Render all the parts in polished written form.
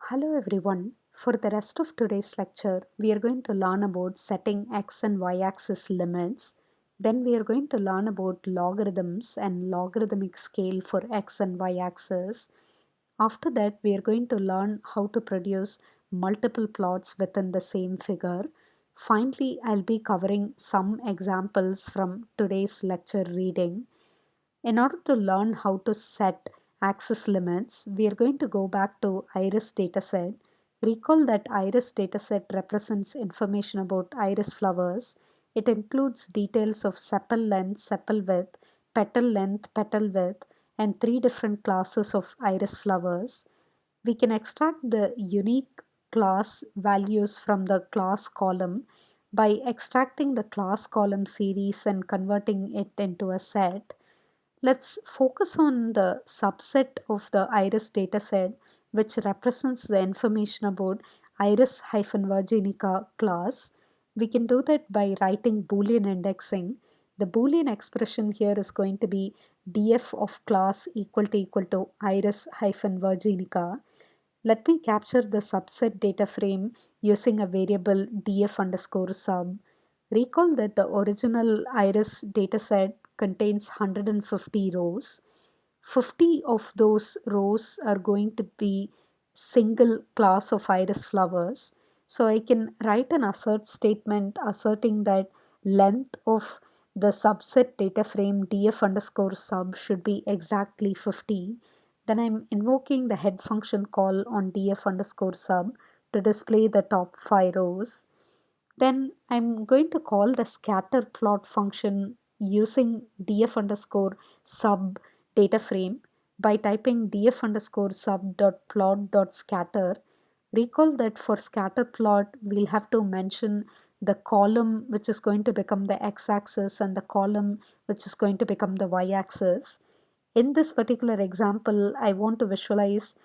Hello everyone. For the rest of today's lecture, we are going to learn about setting x and y axis limits. Then we are going to learn about logarithms and logarithmic scale for x and y axis. After that, we are going to learn how to produce multiple plots within the same figure. Finally, I'll be covering some examples from today's lecture reading. In order to learn how to set axis limits, we are going to go back to iris dataset. Recall that iris dataset represents information about iris flowers. It includes details of sepal length, sepal width, petal width, and three different classes of iris flowers. We can extract the unique class values from the class column by extracting the class column series and converting it into a set. Let's focus on the subset of the iris dataset which represents the information about iris-virginica class. We can do that by writing Boolean indexing. The Boolean expression here is going to be df of class equal to iris-virginica. Let me capture the subset data frame using a variable df underscore sub. Recall that the original iris dataset contains 150 rows. 50 of those rows are going to be single class of iris flowers. So I can write an assert statement asserting that length of the subset data frame df underscore sub should be exactly 50. Then I'm invoking the head function call on df underscore sub to display the top 5 rows. Then I'm going to call the scatter plot function using df underscore sub data frame by typing df underscore sub dot plot dot scatter. Recall that for scatter plot, we'll have to mention the column which is going to become the x-axis and the column which is going to become the y-axis. In this particular example, I want to visualize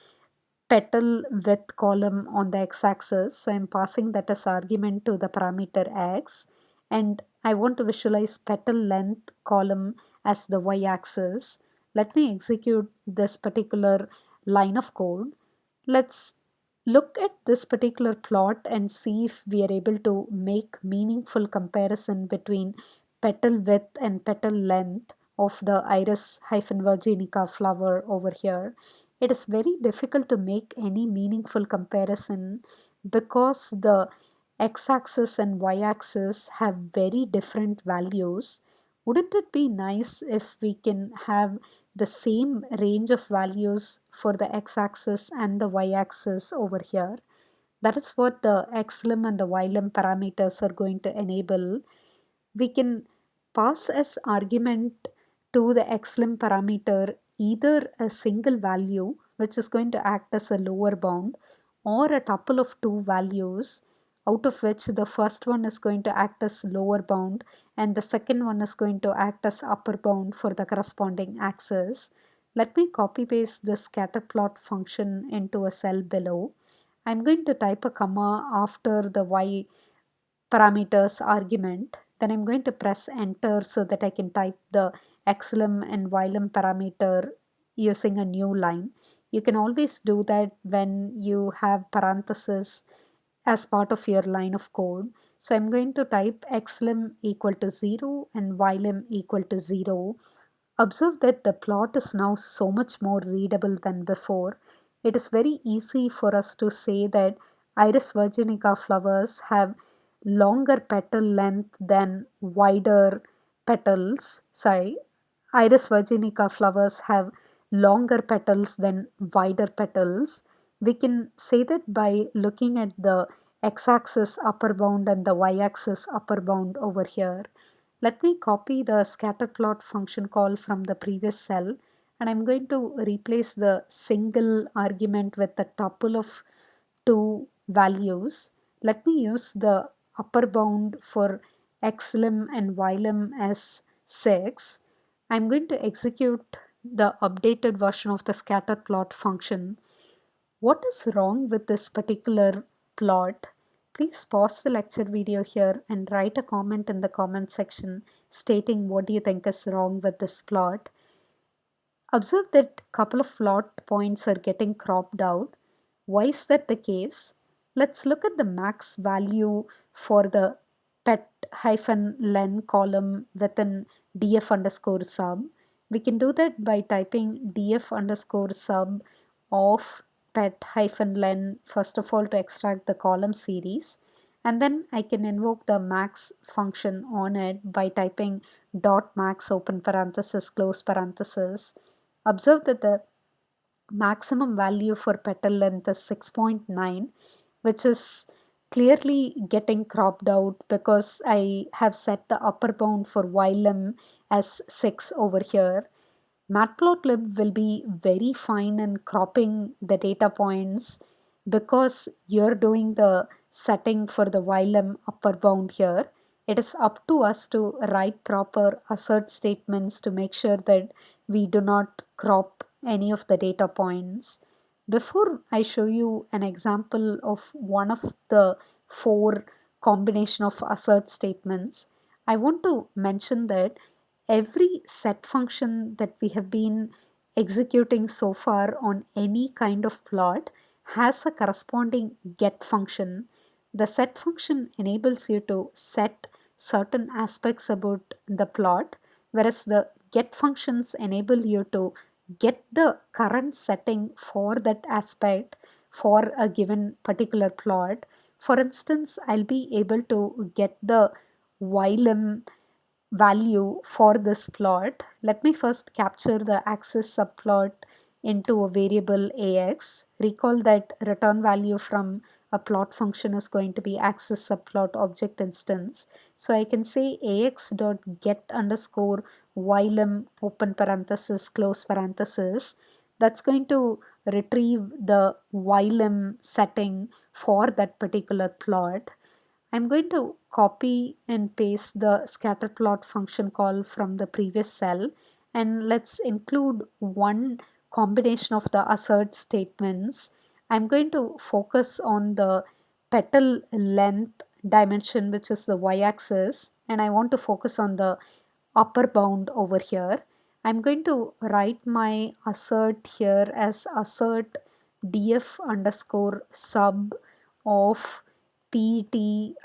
petal width column on the x-axis. So I'm passing that as argument to the parameter x, and I want to visualize petal length column as the y-axis. Let me execute this particular line of code. Let's look at this particular plot and see if we are able to make meaningful comparison between petal width and petal length of the iris-virginica flower over here. It is very difficult to make any meaningful comparison because the x-axis and y-axis have very different values. Wouldn't it be nice if we can have the same range of values for the x-axis and the y-axis over here? That is what the xlim and the ylim parameters are going to enable. We can pass as argument to the xlim parameter either a single value which is going to act as a lower bound or a tuple of two values, out of which the first one is going to act as lower bound and the second one is going to act as upper bound for the corresponding axis. Let me copy paste the scatter plot function into a cell below. I'm going to type a comma after the y parameters argument. Then I'm going to press enter so that I can type the xlim and ylim parameter using a new line. You can always do that when you have parentheses as part of your line of code. So I'm going to type xlim equal to 0 and ylim equal to 0. Observe that the plot is now so much more readable than before. It is very easy for us to say that Iris virginica flowers have longer petal length than wider petals. Sorry, Iris virginica flowers have longer petals than wider petals. We can say that by looking at the x-axis upper bound and the y-axis upper bound over here. Let me copy the scatterplot function call from the previous cell, and I'm going to replace the single argument with a tuple of two values. Let me use the upper bound for xlim and ylim as 6. I'm going to execute the updated version of the scatterplot function. What is wrong with this particular plot? Please pause the lecture video here and write a comment in the comment section stating what do you think is wrong with this plot. Observe that couple of plot points are getting cropped out. Why is that the case? Let's look at the max value for the pet-len column within df underscore sub. We can do that by typing df underscore sub of pet-len first of all to extract the column series, and then I can invoke the max function on it by typing dot max open parenthesis close parenthesis. Observe that the maximum value for petal length is 6.9, which is clearly getting cropped out because I have set the upper bound for ylem as 6 over here. Matplotlib will be very fine in cropping the data points because you're doing the setting for the ylem upper bound here. It is up to us to write proper assert statements to make sure that we do not crop any of the data points. Before I show you an example of one of the four combination of assert statements, I want to mention that every set function that we have been executing so far on any kind of plot has a corresponding get function. The set function enables you to set certain aspects about the plot, whereas the get functions enable you to get the current setting for that aspect for a given particular plot. For instance, I'll be able to get the ylem value for this plot. Let me first capture the axis subplot into a variable ax. Recall that return value from a plot function is going to be axis subplot object instance. So I can say ax dot get underscore ylem open parenthesis close parenthesis. That's going to retrieve the ylem setting for that particular plot. I'm going to copy and paste the scatterplot function call from the previous cell, and let's include one combination of the assert statements. I'm going to focus on the petal length dimension, which is the y-axis, and I want to focus on the upper bound over here. I'm going to write my assert here as assert df underscore sub of pt-len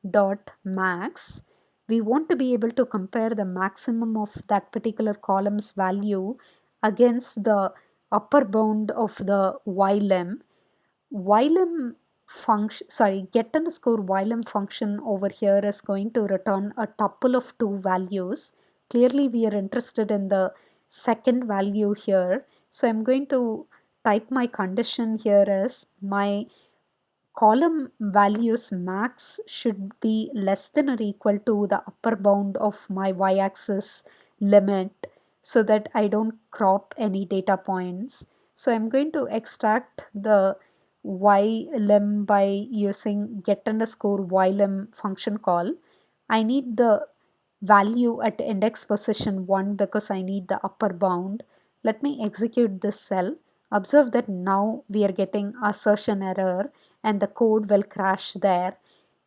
dot max. We want to be able to compare the maximum of that particular column's value against the upper bound of the ylem. Ylem function, sorry, get underscore ylem function over here is going to return a tuple of two values. Clearly we are interested in the second value here, so I'm going to type my condition here as my column values max should be less than or equal to the upper bound of my y-axis limit so that I don't crop any data points. So I'm going to extract the ylem by using get underscore ylem function call. I need the value at index position 1 because I need the upper bound. Let me execute this cell. Observe that now we are getting assertion error and the code will crash there.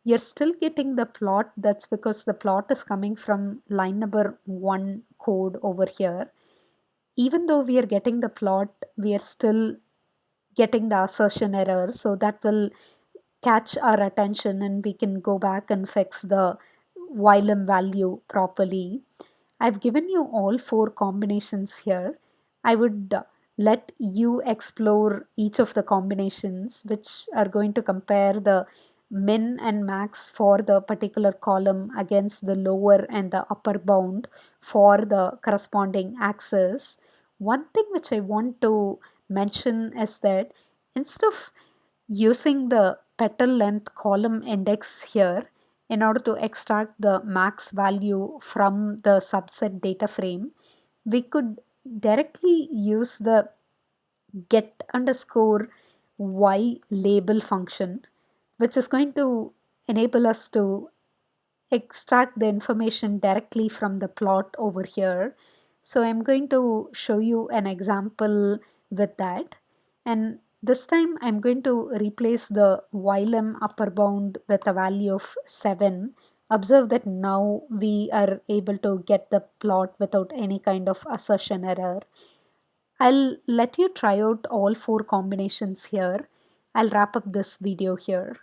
You're still getting the plot. That's because the plot is coming from line number 1 code over here. Even though we are getting the plot, we are still getting the assertion error. So that will catch our attention and we can go back and fix the ylem value properly. I've given you all four combinations here. I would let you explore each of the combinations which are going to compare the min and max for the particular column against the lower and the upper bound for the corresponding axis. One thing which I want to mention is that instead of using the petal length column index here in order to extract the max value from the subset data frame, we could directly use the get underscore y label function, which is going to enable us to extract the information directly from the plot over here. So I'm going to show you an example with that, and this time I'm going to replace the ylem upper bound with a value of 7. Observe that now we are able to get the plot without any kind of assertion error. I'll let you try out all four combinations here. I'll wrap up this video here.